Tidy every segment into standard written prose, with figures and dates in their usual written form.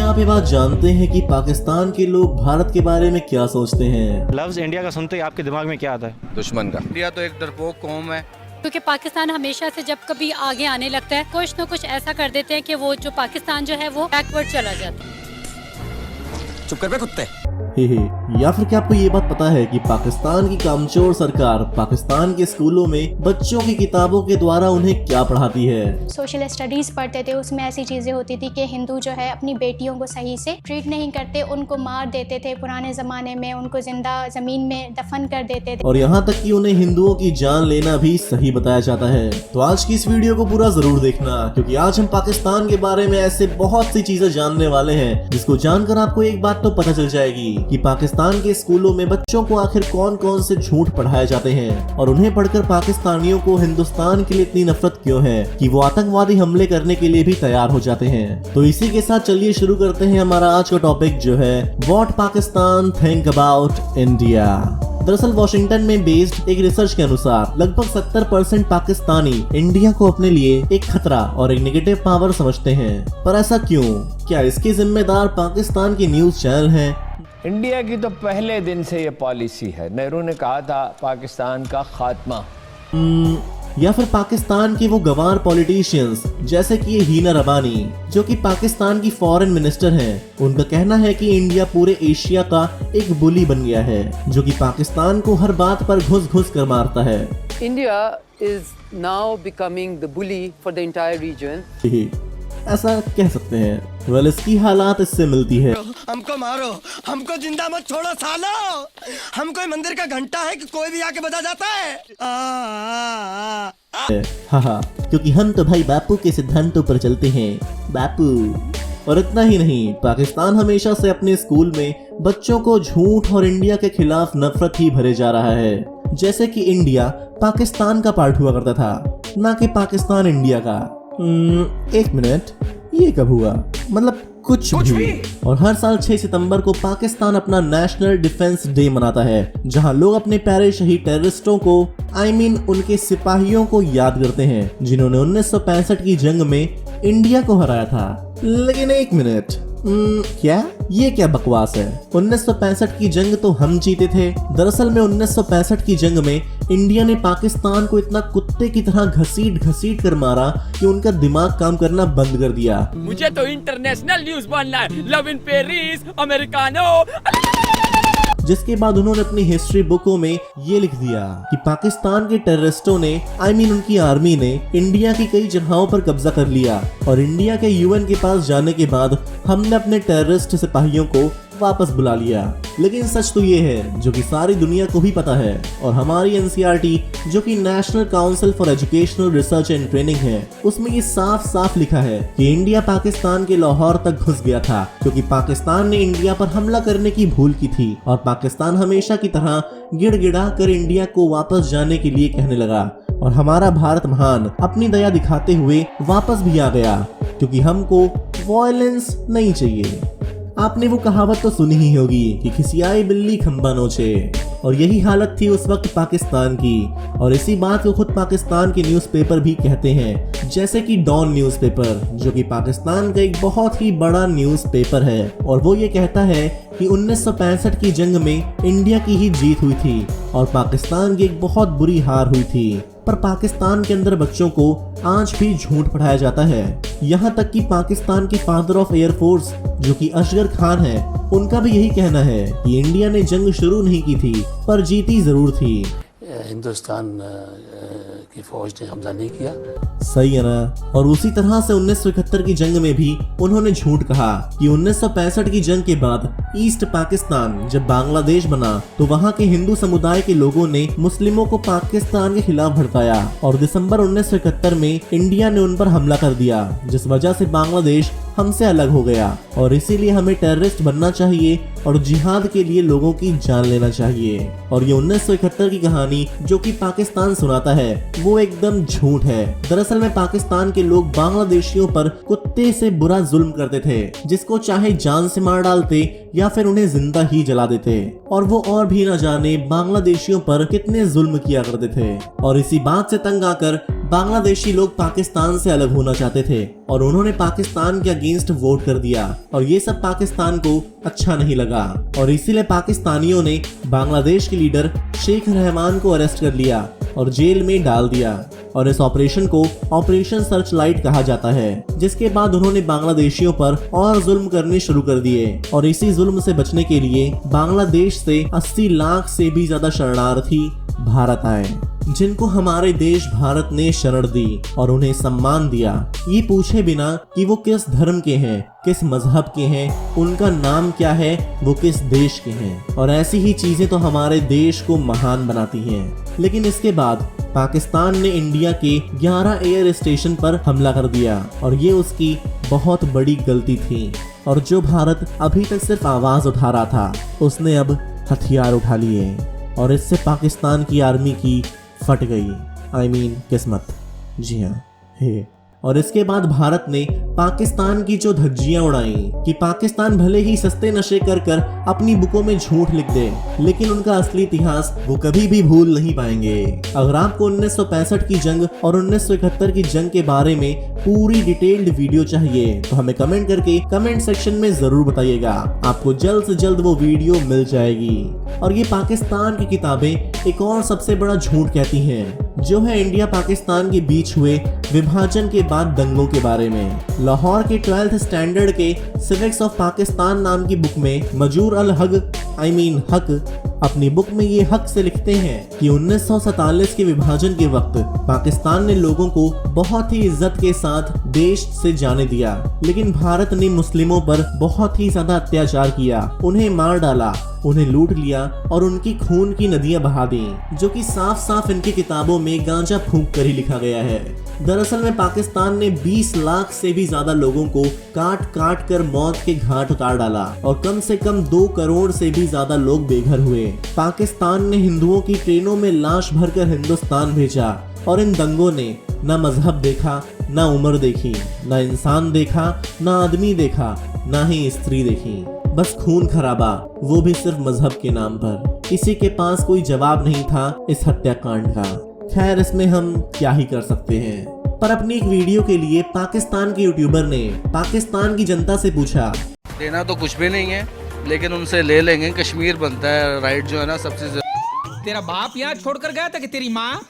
क्या आप ये बात जानते हैं कि पाकिस्तान के लोग भारत के बारे में क्या सोचते हैं? लफ्ज़ इंडिया का सुनते ही आपके दिमाग में क्या आता है? दुश्मन का। इंडिया तो एक डरपोक कौम है, क्योंकि पाकिस्तान हमेशा से जब कभी आगे आने लगता है कुछ न कुछ ऐसा कर देते हैं कि वो जो पाकिस्तान जो है वो बैकवर्ड चला जाता है। चुप कर बे कुत्ते। या फिर क्या आपको ये बात पता है कि पाकिस्तान की कामचोर सरकार पाकिस्तान के स्कूलों में बच्चों की किताबों के द्वारा उन्हें क्या पढ़ाती है? सोशल स्टडीज पढ़ते थे, उसमें ऐसी चीजें होती थी कि हिंदू जो है अपनी बेटियों को सही से ट्रीट नहीं करते, उनको मार देते थे। पुराने जमाने में उनको जिंदा जमीन में दफन कर देते थे और यहाँ तक कि उन्हें हिंदुओं की जान लेना भी सही बताया जाता है। तो आज की इस वीडियो को पूरा जरूर देखना, क्योंकि आज हम पाकिस्तान के बारे में ऐसे बहुत सी चीजें जानने वाले हैं जिसको जानकर आपको एक बात तो पता चल जाएगी कि पाकिस्तान के स्कूलों में बच्चों को आखिर कौन कौन से झूठ पढ़ाए जाते हैं और उन्हें पढ़कर पाकिस्तानियों को हिंदुस्तान के लिए इतनी नफरत क्यों है कि वो आतंकवादी हमले करने के लिए भी तैयार हो जाते हैं। तो इसी के साथ चलिए शुरू करते हैं हमारा आज का टॉपिक जो है what Pakistan think about India. दरअसल वॉशिंगटन में बेस्ड एक रिसर्च के अनुसार लगभग 70% पाकिस्तानी इंडिया को अपने लिए एक खतरा और एक नेगेटिव पावर समझते हैं। पर ऐसा क्यों? क्या इसके जिम्मेदार पाकिस्तान के न्यूज चैनल हैं? इंडिया की तो पहले दिन से ये पॉलिसी है। नेहरू ने कहा था पाकिस्तान का खात्मा। या फिर पाकिस्तान के वो गंवार पॉलिटिशियंस जैसे कि ये हीना रबानी जो कि पाकिस्तान की फॉरेन मिनिस्टर हैं, उनका कहना है कि इंडिया पूरे एशिया का एक बुली बन गया है जो कि पाकिस्तान को हर बात पर घुस कर मारता है। India is now becoming the bully for the entire region. ऐसा कह सकते हैं। वेल इसकी हालात इससे मिलती है। हमको मारो, हमको जिंदा मत छोड़ो सालो, हम कोई मंदिर का घंटा है कि कोई भी आके बजा जाता है। हाँ, क्योंकि हम तो भाई बापू के सिद्धांतों पर चलते हैं बापू। और इतना ही नहीं, पाकिस्तान हमेशा से अपने स्कूल में बच्चों को झूठ और इंडिया के खिलाफ नफरत ही भरे जा रहा है, जैसे कि इंडिया पाकिस्तान का पार्ट हुआ करता था, ना कि पाकिस्तान इंडिया का। एक मिनट, ये कब हुआ? मतलब कुछ भी। और हर साल 6 सितंबर को पाकिस्तान अपना नेशनल डिफेंस डे मनाता है, जहां लोग अपने प्यारे शहीद टेररिस्टों को उनके सिपाहियों को याद करते हैं जिन्होंने 1965 की जंग में इंडिया को हराया था। लेकिन एक मिनट, क्या ये क्या बकवास है? 1965 की जंग तो हम जीते थे। दरअसल में 1965 की जंग में इंडिया ने पाकिस्तान को इतना कुत्ते की तरह घसीट कर मारा कि उनका दिमाग काम करना बंद कर दिया। मुझे तो इंटरनेशनल न्यूज बनना है, लव इन पेरिस, अमेरिकानो। जिसके बाद उन्होंने अपनी हिस्ट्री बुकों में ये लिख दिया कि पाकिस्तान के टेररिस्टों ने उनकी आर्मी ने इंडिया की कई जगहों पर कब्जा कर लिया और इंडिया के यूएन के पास जाने के बाद हमने अपने टेररिस्ट सिपाहियों को वापस बुला लिया। लेकिन सच तो ये है जो कि सारी दुनिया को भी पता है, और हमारी एनसीईआरटी जो कि national council for educational research and training है, उसमें ये साफ लिखा है कि इंडिया पाकिस्तान के लाहौर तक घुस गया था क्योंकि पाकिस्तान ने इंडिया पर हमला करने की भूल की थी और पाकिस्तान हमेशा की तरह गिड़गिड़ा कर इंडिया को वापस जाने के लिए कहने लगा और हमारा भारत महान अपनी दया दिखाते हुए वापस भी आ गया क्योंकि हमको वायलेंस नहीं चाहिए। आपने वो कहावत तो सुनी ही होगी कि खिसियाई बिल्ली खंबा नोचे, और यही हालत थी उस वक्त पाकिस्तान की। और इसी बात को खुद पाकिस्तान के न्यूज़पेपर भी कहते हैं, जैसे कि डॉन न्यूज़पेपर जो कि पाकिस्तान का एक बहुत ही बड़ा न्यूज़पेपर है, और वो ये कहता है कि 1965 की जंग में इंडिया की ही जीत हुई थी और पाकिस्तान की एक बहुत बुरी हार हुई थी। पर पाकिस्तान के अंदर बच्चों को आज भी झूठ पढ़ाया जाता है। यहाँ तक कि पाकिस्तान के फादर ऑफ एयरफोर्स जो कि असगर खान है, उनका भी यही कहना है कि इंडिया ने जंग शुरू नहीं की थी पर जीती जरूर थी। हिंदुस्तान की फौज ने हमला नहीं किया। सही है ना? और उसी तरह से 1971 की जंग में भी उन्होंने झूठ कहा कि 1965 की जंग के बाद ईस्ट पाकिस्तान जब बांग्लादेश बना तो वहां के हिंदू समुदाय के लोगों ने मुस्लिमों को पाकिस्तान के खिलाफ भड़काया और दिसंबर 1971 में इंडिया ने उन पर हमला कर दिया, जिस वजह से बांग्लादेश हमसे अलग हो गया और इसीलिए हमें टेररिस्ट बनना चाहिए और जिहाद के लिए लोगों की जान लेना चाहिए। और ये 1971 की कहानी जो कि पाकिस्तान सुनाता है वो एकदम झूठ है। दरअसल में पाकिस्तान के लोग बांग्लादेशियों पर कुत्ते से बुरा जुल्म करते थे, जिसको चाहे जान से मार डालते या फिर उन्हें जिंदा ही जला देते, और वो और भी न जाने बांग्लादेशियों पर कितने जुल्म किया करते थे। और इसी बात से तंग आकर बांग्लादेशी लोग पाकिस्तान से अलग होना चाहते थे और उन्होंने पाकिस्तान के अगेंस्ट वोट कर दिया और ये सब पाकिस्तान को अच्छा नहीं लगा और इसीलिए पाकिस्तानियों ने बांग्लादेश के लीडर शेख रहमान को अरेस्ट कर लिया और जेल में डाल दिया और इस ऑपरेशन को ऑपरेशन सर्चलाइट कहा जाता है, जिसके बाद उन्होंने बांग्लादेशियों पर और जुल्म करने शुरू कर दिए और इसी जुल्म से बचने के लिए बांग्लादेश से 80 लाख से भी ज्यादा शरणार्थी भारत आए, जिनको हमारे देश भारत ने शरण दी और उन्हें सम्मान दिया, ये पूछे बिना कि वो किस धर्म के हैं, किस मजहब के हैं, उनका नाम क्या है, वो किस देश के हैं। और ऐसी ही चीजें तो हमारे देश को महान बनाती हैं। लेकिन इसके बाद पाकिस्तान ने इंडिया के 11 एयर स्टेशन पर हमला कर दिया और ये उसकी बहुत बड़ी गलती थी। और जो भारत अभी तक सिर्फ आवाज उठा रहा था, उसने अब हथियार उठा लिए और इससे पाकिस्तान की आर्मी की फट गई किस्मत। जी हाँ, हे। और इसके बाद भारत ने पाकिस्तान की जो धज्जियां उड़ाई कि पाकिस्तान भले ही सस्ते नशे कर कर अपनी बुकों में झूठ लिख दे, लेकिन उनका असली इतिहास वो कभी भी भूल नहीं पाएंगे। अगर आपको 1965 की जंग और 1971 की जंग के बारे में पूरी डिटेल्ड वीडियो चाहिए तो हमें कमेंट करके कमेंट सेक्शन में जरूर बताइएगा, आपको जल्द से जल्द वो वीडियो मिल जाएगी। और ये पाकिस्तान की किताबें एक और सबसे बड़ा झूठ कहती हैं, जो है इंडिया पाकिस्तान के बीच हुए विभाजन के बाद दंगों के बारे में। लाहौर के 12th स्टैंडर्ड के सिविक्स ऑफ पाकिस्तान नाम की बुक में मजूर अल हक अपनी बुक में ये हक से लिखते हैं कि 1947 के विभाजन के वक्त पाकिस्तान ने लोगों को बहुत ही इज्जत के साथ देश से जाने दिया, लेकिन भारत ने मुस्लिमों पर बहुत ही ज्यादा अत्याचार किया, उन्हें मार डाला, उन्हें लूट लिया और उनकी खून की नदियां बहा दी, जो कि साफ साफ इनकी किताबों में गांजा फूंक कर ही लिखा गया है। दरअसल में पाकिस्तान ने 20 लाख से भी ज्यादा लोगों को काट काट कर मौत के घाट उतार डाला और कम से कम 2 करोड़ से भी ज्यादा लोग बेघर हुए। पाकिस्तान ने हिंदुओं की ट्रेनों में लाश भरकर हिंदुस्तान भेजा और इन दंगों ने न मजहब देखा, न उम्र देखी, न इंसान देखा, न आदमी देखा, न ही स्त्री देखी, बस खून खराबा, वो भी सिर्फ मजहब के नाम पर। किसी के पास कोई जवाब नहीं था इस हत्याकांड का। खैर, इसमें हम क्या ही कर सकते हैं। पर अपनी एक वीडियो के लिए पाकिस्तान के यूट्यूबर ने पाकिस्तान की जनता से पूछा, देना तो कुछ भी नहीं है, लेकिन उनसे ले लेंगे, कश्मीर बनता है, राइट जो है ना सबसे। तेरा बाप यहाँ छोड़कर गया था कि तेरी माँ?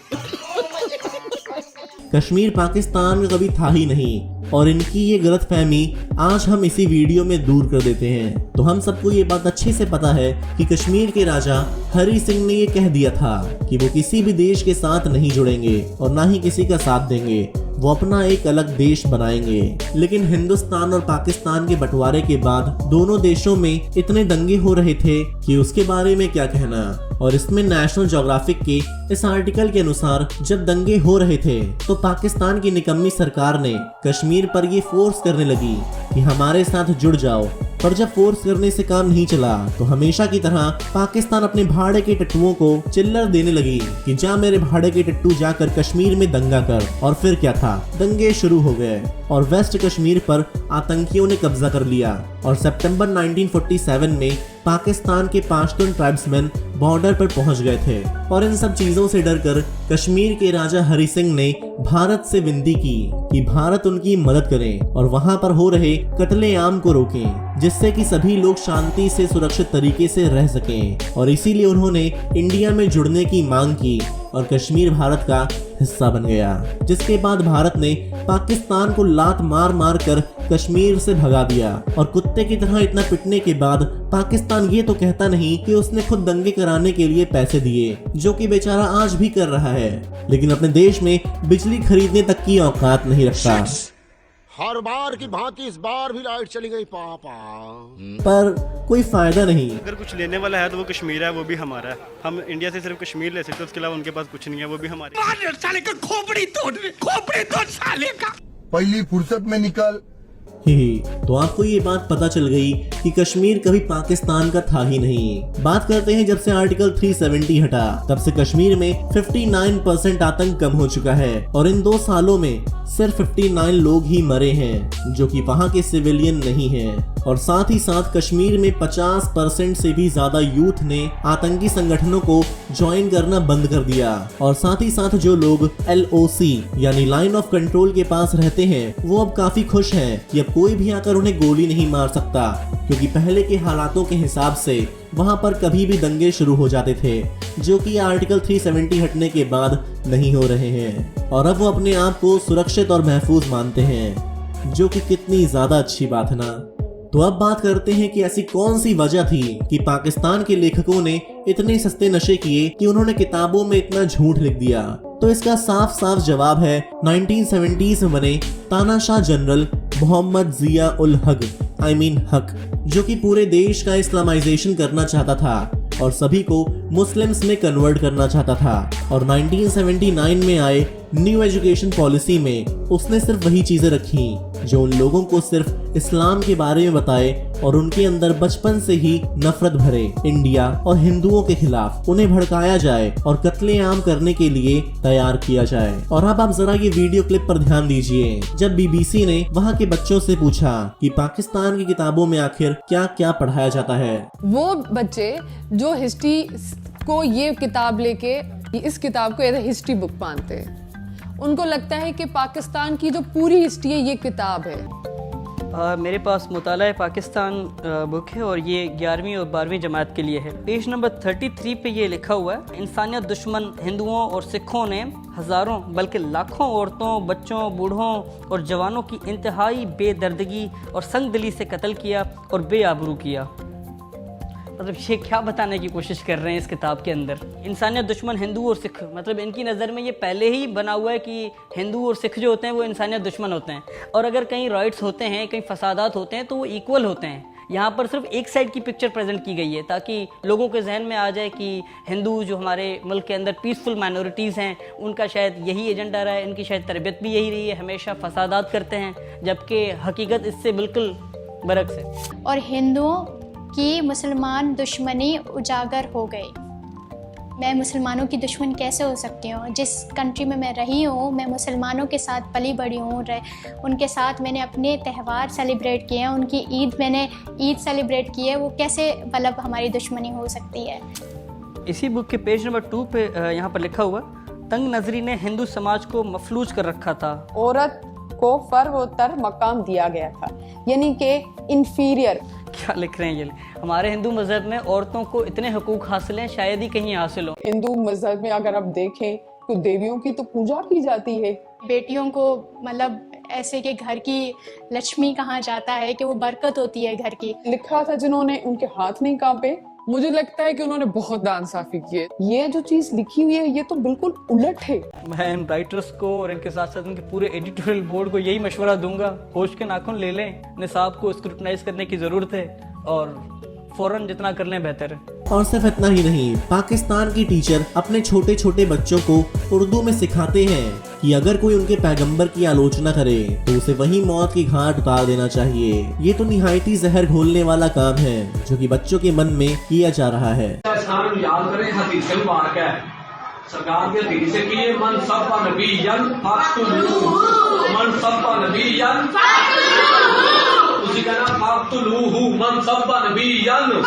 कश्मीर पाकिस्तान का कभी था ही नहीं और इनकी ये गलतफहमी आज हम इसी वीडियो में दूर कर देते हैं। तो हम सबको ये बात अच्छे से पता है कि कश्मीर के राजा हरि सिंह ने ये कह दिया था कि वो किसी भी देश के साथ नहीं जुड़ेंगे और ना ही किसी का साथ देंगे, वो अपना एक अलग देश बनाएंगे। लेकिन हिंदुस्तान और पाकिस्तान के बंटवारे के बाद दोनों देशों में इतने दंगे हो रहे थे कि उसके बारे में क्या कहना। और इसमें नेशनल ज्योग्राफिक के इस आर्टिकल के अनुसार जब दंगे हो रहे थे तो पाकिस्तान की निकम्मी सरकार ने कश्मीर पर ये फोर्स करने लगी कि हमारे साथ जुड़ जाओ। पर जब फोर्स करने से काम नहीं चला तो हमेशा की तरह पाकिस्तान अपने भाड़े के टट्टुओं को चिल्लर देने लगी कि जा मेरे भाड़े के टट्टू जाकर कश्मीर में दंगा कर। और फिर क्या था, दंगे शुरू हो गए और वेस्ट कश्मीर पर आतंकियों ने कब्जा कर लिया और सितंबर 1947 में पाकिस्तान के पश्तून ट्राइब्समैन बॉर्डर पर पहुंच गए थे। और इन सब चीजों से डरकर कश्मीर के राजा हरि सिंह ने भारत से विनती की कि भारत उनकी मदद करे और वहां पर हो रहे कत्लेआम को रोकें, जिससे कि सभी लोग शांति से सुरक्षित तरीके से रह सकें। और इसीलिए उन्होंने इंडिया में जुड़ने की मांग की और कश्मीर भारत का हिस्सा बन गया, जिसके बाद भारत ने पाकिस्तान को लात मार मार कर कश्मीर से भगा दिया। और कुत्ते की तरह इतना पिटने के बाद पाकिस्तान ये तो कहता नहीं कि उसने खुद दंगे कराने के लिए पैसे दिए, जो कि बेचारा आज भी कर रहा है, लेकिन अपने देश में बिजली खरीदने तक की औकात नहीं रखता। हर बार की भांति इस बार भी लाइट चली गई पापा। पर कोई फायदा नहीं। अगर कुछ लेने वाला है तो वो कश्मीर है, वो भी हमारा है। हम इंडिया से सिर्फ कश्मीर ले सकते, उसके अलावा उनके पास कुछ नहीं है, वो भी हमारे। साले का खोपड़ी तोड़ साले का। पहली फुर्सत में निकल। तो आपको ये बात पता चल गई कि कश्मीर कभी पाकिस्तान का था ही नहीं। बात करते हैं जब से आर्टिकल 370 हटा, तब से कश्मीर में 59% आतंक कम हो चुका है और इन 2 सालों में सिर्फ 59 लोग ही मरे हैं, जो कि वहां के सिविलियन नहीं हैं। और साथ ही साथ कश्मीर में 50% से भी ज्यादा यूथ ने आतंकी संगठनों को ज्वाइन करना बंद कर दिया। और साथ ही साथ जो लोग LOC यानी लाइन ऑफ कंट्रोल के पास रहते हैं, वो अब काफी खुश हैं कि अब कोई भी आकर उन्हें गोली नहीं मार सकता, क्योंकि पहले के हालातों के हिसाब से वहां पर कभी भी दंगे शुरू हो जाते थे, जो कि आर्टिकल 370 हटने के बाद नहीं हो रहे हैं। और अब वो अपने आप को सुरक्षित और महफूज मानते हैं, जो कि कितनी ज्यादा अच्छी बात है ना। तो अब बात करते हैं कि ऐसी कौन सी वजह थी कि पाकिस्तान के लेखकों ने इतने सस्ते नशे किए कि उन्होंने किताबों में इतना झूठ लिख दिया। तो इसका साफ साफ जवाब है 1970s में बने तानाशाह जनरल मोहम्मद जिया उल हक हक, जो कि पूरे देश का इस्लामाइजेशन करना चाहता था और सभी को मुस्लिम्स में कन्वर्ट करना चाहता था। और 1979 में आए न्यू एजुकेशन पॉलिसी में उसने सिर्फ वही चीजें रखी जो उन लोगों को सिर्फ इस्लाम के बारे में बताए और उनके अंदर बचपन से ही नफरत भरे इंडिया और हिंदुओं के खिलाफ उन्हें भड़काया जाए और कत्लेआम करने के लिए तैयार किया जाए। और अब आप जरा ये वीडियो क्लिप पर ध्यान दीजिए, जब BBC ने वहाँ के बच्चों से पूछा कि पाकिस्तान की किताबों में आखिर क्या क्या पढ़ाया जाता है। वो बच्चे जो हिस्ट्री को ये किताब लेके इस किताब को एज ए हिस्ट्री बुक मानते हैं, उनको लगता है कि पाकिस्तान की जो पूरी हिस्ट्री है ये किताब है। मेरे पास मुताला पाकिस्तान बुक है और ये 11वीं और 12वीं जमात के लिए है। पेज नंबर 33 पे ये लिखा हुआ है, इंसानियत दुश्मन हिंदुओं और सिखों ने हज़ारों बल्कि लाखों औरतों, बच्चों, बूढ़ों और जवानों की इंतहाई बेदर्दगी और संगदिली से कत्ल किया और बेआबरू किया। मतलब ये क्या बताने की कोशिश कर रहे हैं इस किताब के अंदर? इंसानियत दुश्मन हिंदू और सिख, मतलब इनकी नज़र में ये पहले ही बना हुआ है कि हिंदू और सिख जो होते हैं वो इंसानियत दुश्मन होते हैं, और अगर कहीं राइट्स होते हैं, कहीं फसादात होते हैं तो वो इक्वल होते हैं। यहाँ पर सिर्फ एक साइड की पिक्चर प्रेजेंट की गई है ताकि लोगों के जहन में आ जाए कि हिंदू जो हमारे मुल्क के अंदर पीसफुल माइनॉरिटीज़ हैं, उनका शायद यही एजेंडा रहा है, इनकी शायद तरबियत भी यही रही है, हमेशा फसादात करते हैं, जबकि हकीकत इससे बिल्कुल बरक्स है। और हिंदुओं की मुसलमान दुश्मनी उजागर हो गई। मैं मुसलमानों की दुश्मन कैसे हो सकती हूँ? जिस कंट्री में मैं रही हूँ, मैं मुसलमानों के साथ पली बड़ी हूँ, उनके साथ मैंने अपने त्यौहार सेलिब्रेट किए हैं, उनकी मैंने ईद सेलिब्रेट की है, वो कैसे मतलब हमारी दुश्मनी हो सकती है? इसी बुक के पेज नंबर 2 पे यहाँ पर लिखा हुआ, तंग नजरी ने हिंदू समाज को मफलूज कर रखा था। औरत को फर्वोत्तर मकाम दिया गया था, यानी कि इंफीरियर। क्या लिख रहे हैं ये? हमारे हिंदू मजहब में औरतों को इतने हकूक हासिल हैं, शायद ही कहीं हासिल हो। हिंदू मजहब में अगर आप देखें तो देवियों की तो पूजा की जाती है। बेटियों को मतलब ऐसे कि घर की लक्ष्मी कहा जाता है कि वो बरकत होती है घर की। लिखा था जिन्होंने उनके हाथ नहीं कांपे, मुझे लगता है कि उन्होंने बहुत नाइंसाफी की है। ये जो चीज लिखी हुई है ये तो बिल्कुल उलट है। मैं इन राइटर्स को और इनके साथ साथ उनके पूरे एडिटोरियल बोर्ड को यही मशवरा दूंगा, होश के नाखून ले लें, निसाब को स्क्रूटनाइज करने की जरूरत है और फौरन जितना कर लें बेहतर है। और सिर्फ इतना ही नहीं, पाकिस्तान की टीचर अपने छोटे छोटे बच्चों को उर्दू में सिखाते हैं कि अगर कोई उनके पैगंबर की आलोचना करे तो उसे वही मौत की घाट उतार देना चाहिए। ये तो निहायती जहर घोलने वाला काम है जो कि बच्चों के मन में किया जा रहा है। याद करें हदीस मुबारक है, सरकार के हदीस है कि ये मन सब्बा नबीयन मन सब्बा नबीयन उसी का नाम फाक्तुलूहु मन सब्बा नबीयन।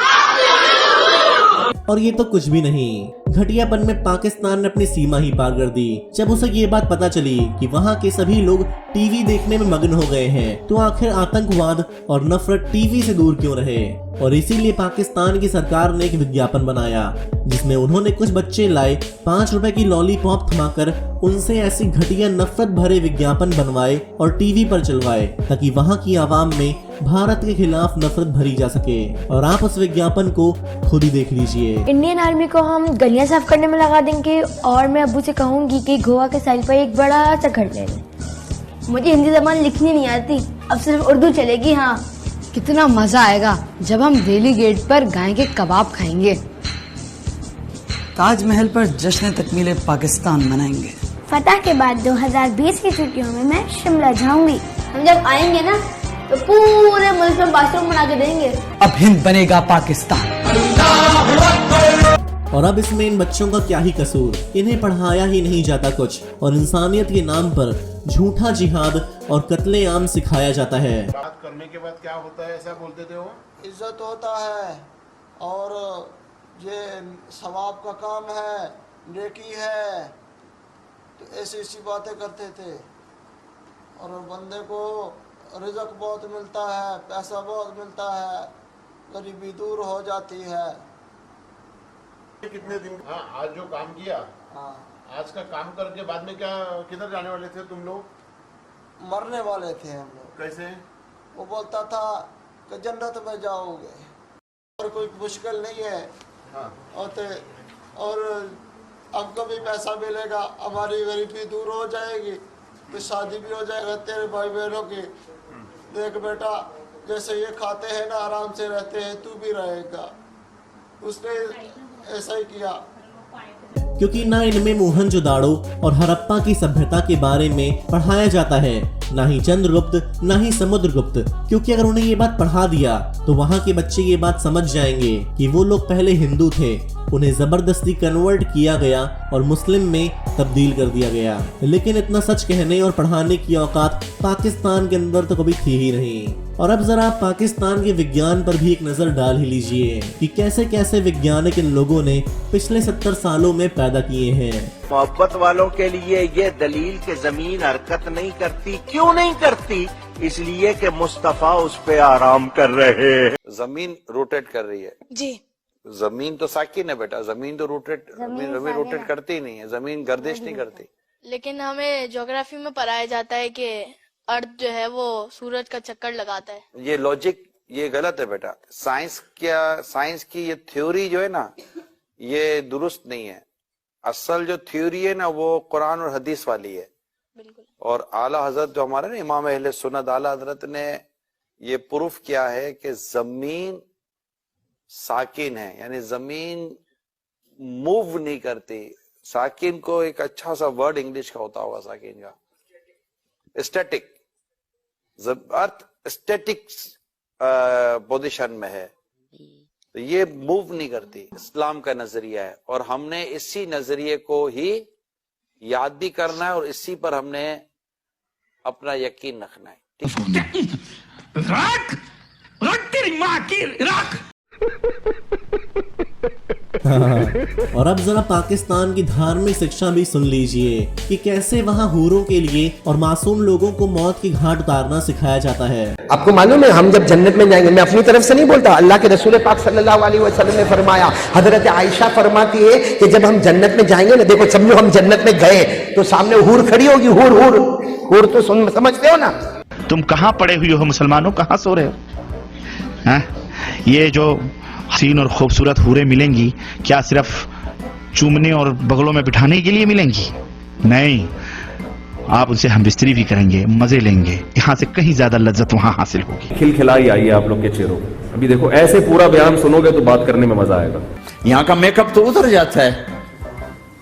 और ये तो कुछ भी नहीं, घटियापन में पाकिस्तान ने अपनी सीमा ही पार कर दी। जब उसे ये बात पता चली कि वहाँ के सभी लोग टीवी देखने में मग्न हो गए हैं, तो आखिर आतंकवाद और नफरत टीवी से दूर क्यों रहे? और इसीलिए पाकिस्तान की सरकार ने एक विज्ञापन बनाया जिसमें उन्होंने कुछ बच्चे लाए 5 रुपए की लॉलीपॉप थमाकर उनसे ऐसी घटिया नफरत भरे विज्ञापन बनवाए और टीवी पर चलवाए ताकि वहाँ की आवाम में भारत के खिलाफ नफरत भरी जा सके। और आप उस विज्ञापन को खुद ही देख लीजिए। इंडियन आर्मी को हम गलियां साफ करने में लगा देंगे और मैं अब्बू से कहूंगी कि गोवा के साइड पर एक बड़ा सा घर ले लें। मुझे हिंदी जबान लिखनी नहीं आती, अब सिर्फ उर्दू चलेगी। हाँ, कितना मजा आएगा जब हम दिल्ली गेट पर गाय के कबाब खाएंगे। ताजमहल पर जश्न तकमील पाकिस्तान मनाएंगे। फतह के बाद 2020 की छुट्टियों में मैं शिमला जाऊंगी। हम जब आएंगे ना तो पूरे मुल्क में बाथरूम बना के देंगे। अब हिंद बनेगा पाकिस्तान। और अब इसमें इन बच्चों का क्या ही कसूर, इन्हें पढ़ाया ही नहीं जाता कुछ और इंसानियत के नाम पर झूठा जिहाद और कत्लेआम सिखाया जाता है। बात करने के बाद क्या होता है, ऐसा बोलते थे वो? इज्जत होता है और ये सवाब का काम है, नेकी है, तो ऐसी ऐसी बातें करते थे। और बंदे को रिज़्क बहुत मिलता है, पैसा बहुत मिलता है, गरीबी दूर हो जाती है। कितने दिन? हाँ, आज जो काम किया, हाँ, आज का काम करके बाद में क्या, किधर जाने वाले थे तुम लोग? मरने वाले थे हम लोग। कैसे? वो बोलता था कि जन्नत में जाओगे और कोई मुश्किल नहीं है। हाँ। और हमको भी पैसा मिलेगा, हमारी गरीबी दूर हो जाएगी, तो शादी भी हो जाएगा तेरे भाई बहनों की। देख बेटा, जैसे ये खाते हैं ना, आराम से रहते हैं, तू भी रहेगा। उसने ऐसा ही किया। क्योंकि ना इनमें मोहनजोदाड़ो और हड़प्पा की सभ्यता के बारे में पढ़ाया जाता है, ना ही चंद्रगुप्त, ना ही समुद्रगुप्त। क्योंकि अगर उन्हें ये बात पढ़ा दिया तो वहाँ के बच्चे ये बात समझ जाएंगे कि वो लोग पहले हिंदू थे, उन्हें जबरदस्ती कन्वर्ट किया गया और मुस्लिम में तब्दील कर दिया गया। लेकिन इतना सच कहने और पढ़ाने की औकात पाकिस्तान के अंदर तो कभी थी ही नहीं। और अब जरा आप पाकिस्तान के विज्ञान पर भी एक नजर डाल ही लीजिए कि कैसे कैसे वैज्ञानिक इन लोगों ने पिछले 70 सालों में पैदा किए हैं। मोहब्बत वालों के लिए ये दलील कि जमीन हरकत नहीं करती, क्यों नहीं करती? इसलिए कि मुस्तफा उस पे आराम कर रहे हैं। जमीन रोटेट कर रही है जी, जमीन तो साकिन है बेटा, जमीन तो जमीन रोटेट करती ही नहीं है, जमीन गर्दिश नहीं करती। लेकिन हमें ज्योग्राफी में पढ़ाया जाता है कि अर्थ जो है वो सूरज का चक्कर लगाता है। ये लॉजिक ये गलत है बेटा। साइंस की ये थ्योरी जो है ना, ये दुरुस्त नहीं है। असल जो थ्योरी है ना, वो कुरान और हदीस वाली है। और आला हजरत जो हमारे ना इमाम अहले सुन्नत आला हजरत ने ये प्रूफ किया है कि जमीन साकिन है, यानी जमीन मूव नहीं करती। साकिन को एक अच्छा सा वर्ड इंग्लिश का होता होगा साकिन का, स्टैटिक। अर्थ स्टैटिक पोजीशन में है, तो ये मूव नहीं करती। इस्लाम का नजरिया है और हमने इसी नजरिए को ही याद भी करना है और इसी पर हमने अपना यकीन रखना है। तेरी माँ की राख। और अब जरा पाकिस्तान की धार्मिक शिक्षा भी सुन लीजिए कि कैसे वहाँ हूरों के लिए और मासूम लोगों को मौत की घाट उतारना सिखाया जाता है। आपको मालूम है हम जब जन्नत में जाएंगे, मैं अपनी तरफ से नहीं बोलता, अल्लाह के रसूल पाक सल्लल्लाहु अलैहि वसल्लम ने फरमाया, हजरत आयशा फरमाती है कि जब हम जन्नत में जाएंगे ना, देखो समझो हम जन्नत में गए तो सामने हूर खड़ी होगी। हूर तो समझते हो ना? तुम कहाँ पड़े हुए हो मुसलमानों, कहाँ सो रहे हो? ये जो हसीन और खूबसूरत हूरें मिलेंगी, क्या सिर्फ चूमने और बगलों में बिठाने के लिए मिलेंगी? नहीं, आप उनसे हम बिस्तरी भी करेंगे, मजे लेंगे, यहाँ से कहीं ज्यादा लज्जत वहाँ हासिल होगी। खिलखिलाई आई है आप लोग के चेहरों पे। अभी देखो ऐसे पूरा बयान सुनोगे तो बात करने में मजा आएगा। यहाँ का मेकअप तो उतर जाता है,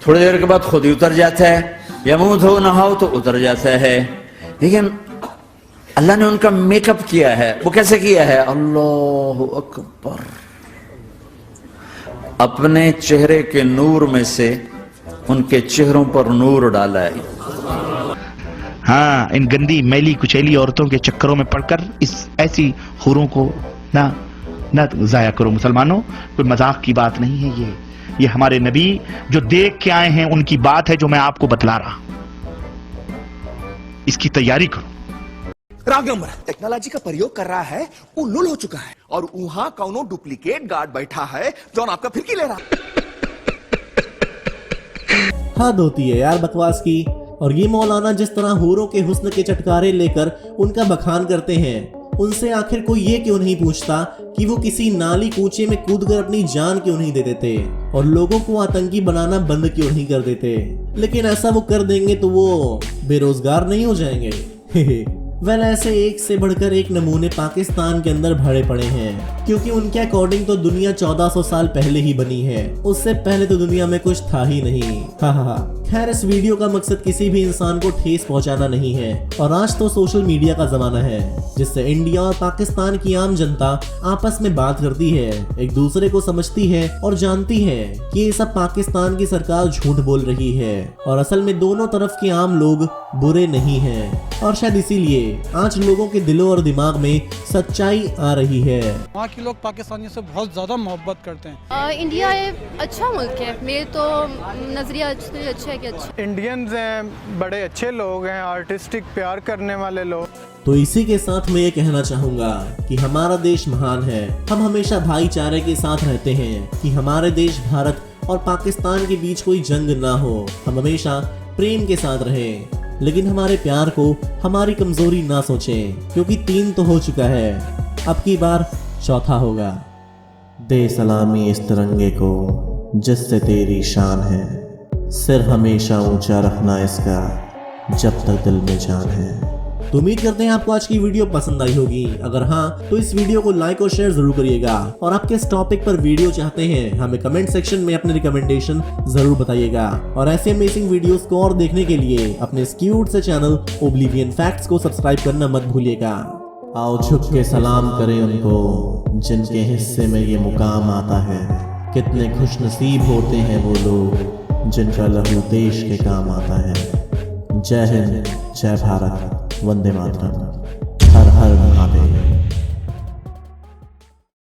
थोड़ी देर के बाद खुद ही उतर जाता है, या मुंह धो नहाओ तो उतर जाता है। लेकिन अल्लाह ने उनका मेकअप किया है, वो कैसे किया है? अल्लाहु अकबर। अपने चेहरे के नूर में से उनके चेहरों पर नूर डाला है। हाँ, इन गंदी मैली कुचैली औरतों के चक्करों में पड़कर इस ऐसी हूरों को ना जाया करो मुसलमानों। कोई मजाक की बात नहीं है ये हमारे नबी जो देख के आए हैं उनकी बात है, जो मैं आपको बतला रहा। इसकी तैयारी करो। रागम टेक्नोलॉजी का प्रयोग कर रहा है, वो लुल हो चुका है और वहां कौनो डुप्लीकेट गार्ड बैठा है जो आपका फिरकी ले रहा। हद होती है यार बकवास की। और ये मौलाना जिस तरह हूरों के हुस्न के चटकारे लेकर उनका बखान करते हैं, उनसे आखिर कोई ये क्यों नहीं पूछता कि वो किसी नाली कूचे में कूदकर अपनी जान क्यों नहीं दे देते और लोगों को आतंकी बनाना बंद क्यों नहीं कर देते। लेकिन ऐसा वो कर देंगे तो वो बेरोजगार नहीं हो जाएंगे। वेल ऐसे एक से बढ़कर एक नमूने पाकिस्तान के अंदर भरे पड़े हैं, क्योंकि उनके अकॉर्डिंग तो दुनिया 1400 साल पहले ही बनी है। उससे पहले तो दुनिया में कुछ था ही नहीं। हाँ। खैर, इस वीडियो का मकसद किसी भी इंसान को ठेस पहुंचाना नहीं है। और आज तो सोशल मीडिया का जमाना है, जिससे इंडिया और पाकिस्तान की आम जनता आपस में बात करती है, एक दूसरे को समझती है और जानती है कि ये सब पाकिस्तान की सरकार झूठ बोल रही है और असल में दोनों तरफ के आम लोग बुरे नहीं हैं। और शायद इसीलिए आज लोगों के दिलों और दिमाग में सच्चाई आ रही है। वहाँ के लोग पाकिस्तानियों से बहुत ज़्यादा मोहब्बत करते हैं। इंडिया एक अच्छा मुल्क है, मेरे तो नज़रिया अच्छा है कि अच्छा। इंडियंस हैं, बड़े अच्छे लोग हैं, आर्टिस्टिक प्यार करने वाले लोग। तो इसी के साथ मैं ये कहना चाहूँगा कि हमारा देश महान है। हम हमेशा भाईचारे के साथ रहते हैं कि हमारे देश भारत और पाकिस्तान के बीच कोई जंग ना हो। हम हमेशा प्रेम के साथ रहें, लेकिन हमारे प्यार को हमारी कमजोरी ना सोचें, क्योंकि 3 तो हो चुका है, अब की बार 4था होगा। दे सलामी इस तिरंगे को जिससे तेरी शान है, सिर हमेशा ऊंचा रखना इसका जब तक दिल में जान है। तो उम्मीद करते हैं आपको आज की वीडियो पसंद आई होगी। अगर हाँ, तो इस वीडियो को लाइक और शेयर जरूर करिएगा। और आप किस टॉपिक पर वीडियो चाहते हैं हमें कमेंट सेक्शन में अपने रिकमेंडेशन जरूर बताइएगा। और ऐसे अमेजिंग वीडियोस को और देखने के लिए अपने इस क्यूट से चैनल ओब्लिवियन फैक्ट्स को सब्सक्राइब करना मत भूलिएगा। आओ झुक के सलाम करें उनको जिनके हिस्से में ये मुकाम आता है। कितने खुशनसीब होते हैं वो लोग जिनका लहू देश के काम आता है। जय हिंद, जय भारत, वंदे मातरम, हर हर महादेव।